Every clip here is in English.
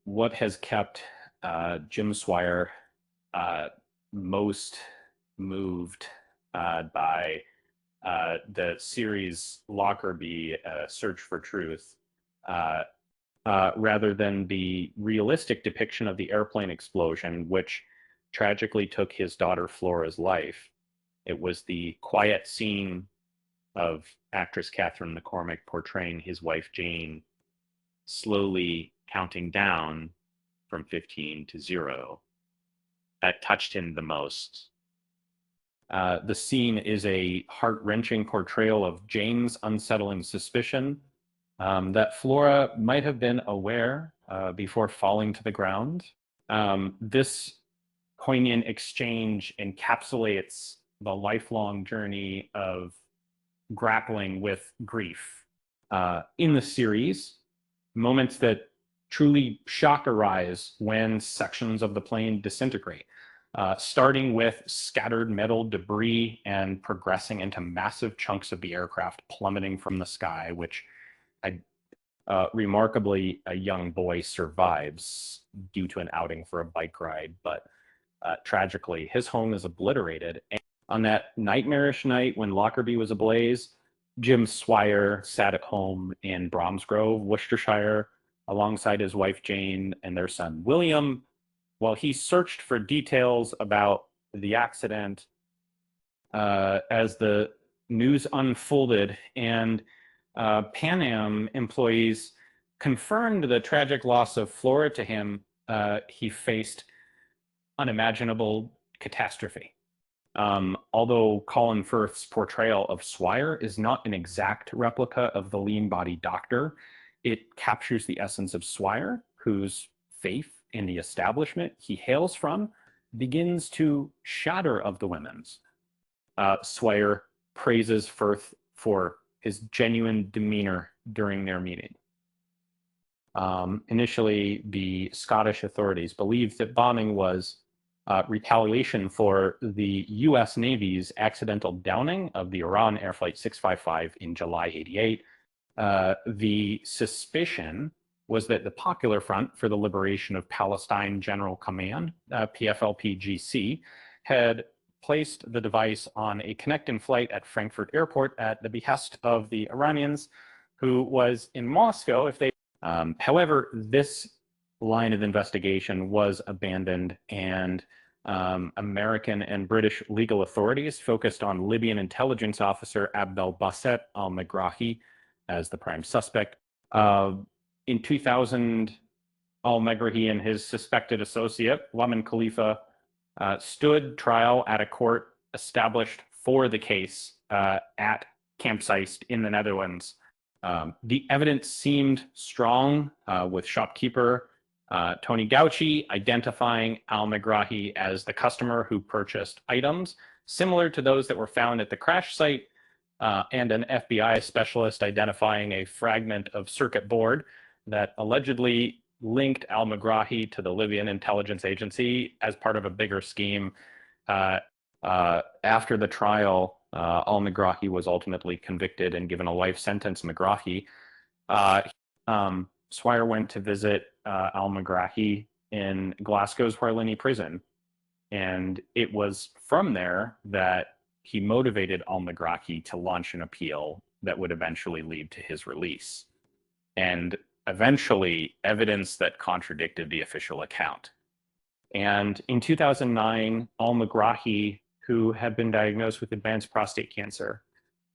What has kept Jim Swire most moved by the series Lockerbie, Search for Truth, uh, rather than the realistic depiction of the airplane explosion, which tragically took his daughter Flora's life. It was the quiet scene of actress Catherine McCormack portraying his wife Jane, slowly counting down from 15 to 0, that touched him the most. The scene is a heart-wrenching portrayal of Jane's unsettling suspicion that Flora might have been aware before falling to the ground. This poignant exchange encapsulates the lifelong journey of grappling with grief. In the series, moments that truly shock arise when sections of the plane disintegrate, starting with scattered metal debris and progressing into massive chunks of the aircraft plummeting from the sky, which remarkably a young boy survives due to an outing for a bike ride, but tragically his home is obliterated. And on that nightmarish night when Lockerbie was ablaze, Jim Swire sat at home in Bromsgrove, Worcestershire, alongside his wife Jane and their son William, while he searched for details about the accident as the news unfolded. And Pan Am employees confirmed the tragic loss of Flora to him. He faced unimaginable catastrophe. Although Colin Firth's portrayal of Swire is not an exact replica of the lean-bodied doctor, it captures the essence of Swire, whose faith in the establishment he hails from begins to shatter of the women's. Swire praises Firth for his genuine demeanor during their meeting. Initially, the Scottish authorities believed that bombing was retaliation for the US Navy's accidental downing of the Iran Air Flight 655 in July '88. The suspicion was that the Popular Front for the Liberation of Palestine General Command, PFLP-GC, had placed the device on a connecting flight at Frankfurt Airport at the behest of the Iranians, who was in Moscow if they... However, this line of investigation was abandoned, and American and British legal authorities focused on Libyan intelligence officer Abdel Basset al-Megrahi as the prime suspect. In 2000, al-Megrahi and his suspected associate, Lamin Khalifa, stood trial at a court established for the case at Camp Zeist in the Netherlands. The evidence seemed strong, with shopkeeper Tony Gauci identifying al-Megrahi as the customer who purchased items similar to those that were found at the crash site, and an FBI specialist identifying a fragment of circuit board that allegedly linked al-Megrahi to the Libyan intelligence agency as part of a bigger scheme. After the trial, al-Megrahi was ultimately convicted and given a life sentence. Megrahi, Swire went to visit al-Megrahi in Glasgow's Harlini prison, and it was from there that he motivated al-Megrahi to launch an appeal that would eventually lead to his release, and eventually evidence that contradicted the official account. And in 2009, al-Megrahi, who had been diagnosed with advanced prostate cancer,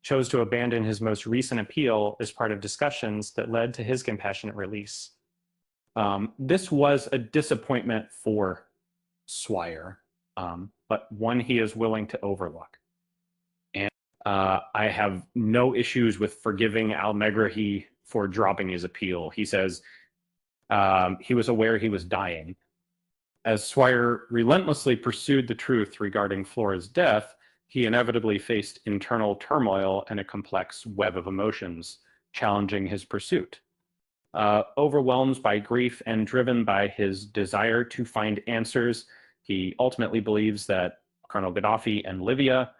chose to abandon his most recent appeal as part of discussions that led to his compassionate release. This was a disappointment for Swire, but one he is willing to overlook. And I have no issues with forgiving al-Megrahi for dropping his appeal. He says he was aware he was dying. As Swire relentlessly pursued the truth regarding Flora's death, he inevitably faced internal turmoil and a complex web of emotions challenging his pursuit. Overwhelmed by grief and driven by his desire to find answers, he ultimately believes that Colonel Gaddafi and Libya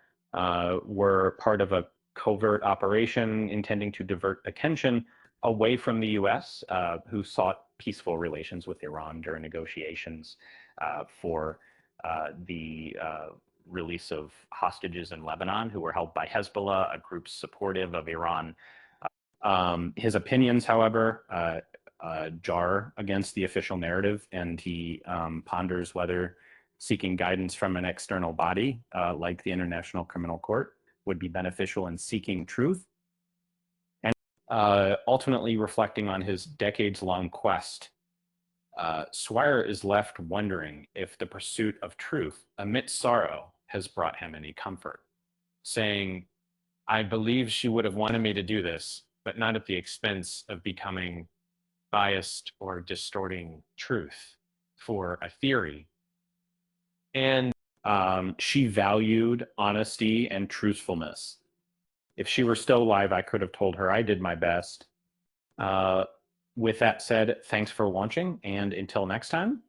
were part of a covert operation intending to divert attention away from the US, who sought peaceful relations with Iran during negotiations for the release of hostages in Lebanon who were held by Hezbollah, a group supportive of Iran. His opinions, however, jar against the official narrative, and he ponders whether seeking guidance from an external body like the International Criminal Court would be beneficial in seeking truth, and ultimately reflecting on his decades-long quest. Swire is left wondering if the pursuit of truth amidst sorrow has brought him any comfort, saying, "I believe she would have wanted me to do this, but not at the expense of becoming biased or distorting truth for a theory." And she valued honesty and truthfulness. If she were still alive, I could have told her I did my best. With that said, thanks for watching, and until next time,